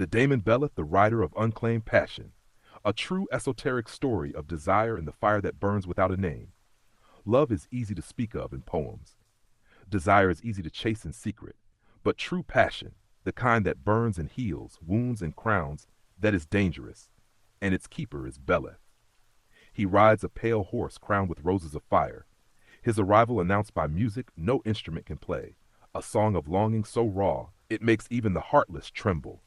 The Damon Beleth, the Rider of Unclaimed Passion, a true esoteric story of desire and the fire that burns without a name. Love is easy to speak of in poems. Desire is easy to chase in secret. But true passion, the kind that burns and heals, wounds and crowns, that is dangerous. And its keeper is Beleth. He rides a pale horse crowned with roses of fire. His arrival announced by music no instrument can play, a song of longing so raw it makes even the heartless tremble.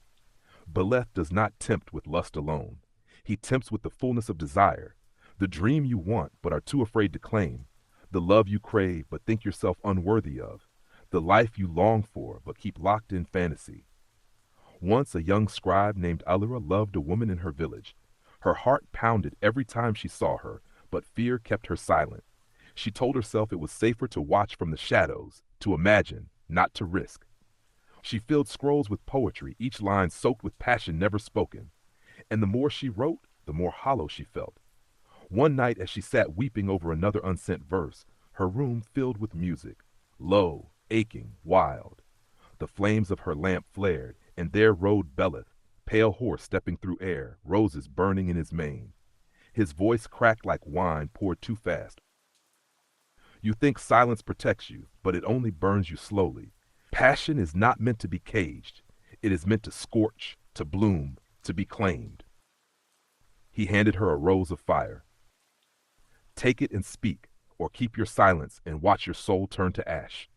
Beleth does not tempt with lust alone. He tempts with the fullness of desire, the dream you want but are too afraid to claim, the love you crave but think yourself unworthy of, the life you long for but keep locked in fantasy. Once a young scribe named Alira loved a woman in her village. Her heart pounded every time she saw her, but fear kept her silent. She told herself it was safer to watch from the shadows, to imagine, not to risk. She filled scrolls with poetry, each line soaked with passion never spoken. And the more she wrote, the more hollow she felt. One night as she sat weeping over another unsent verse, her room filled with music, low, aching, wild. The flames of her lamp flared, and there rode Beleth, pale horse stepping through air, roses burning in his mane. His voice cracked like wine poured too fast. You think silence protects you, but it only burns you slowly. Passion is not meant to be caged. It is meant to scorch, to bloom, to be claimed. He handed her a rose of fire. Take it and speak, or keep your silence and watch your soul turn to ash.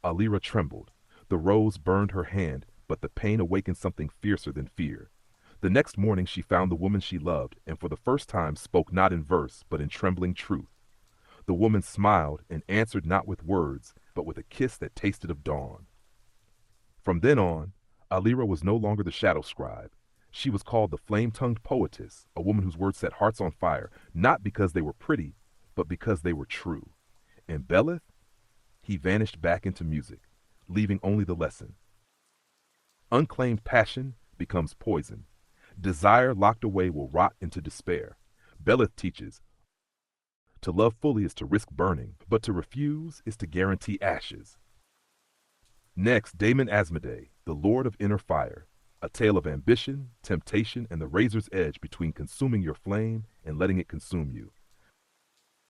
Alira trembled. The rose burned her hand, but the pain awakened something fiercer than fear. The next morning she found the woman she loved, and for the first time spoke not in verse, but in trembling truth. The woman smiled and answered not with words, but with a kiss that tasted of dawn. From then on, Alira was no longer the shadow scribe. She was called the flame-tongued poetess, a woman whose words set hearts on fire, not because they were pretty, but because they were true. And Beleth? He vanished back into music, leaving only the lesson. Unclaimed passion becomes poison. Desire locked away will rot into despair. Beleth teaches, to love fully is to risk burning, but to refuse is to guarantee ashes. Next, Damon Asmodee, the Lord of Inner Fire, a tale of ambition, temptation, and the razor's edge between consuming your flame and letting it consume you.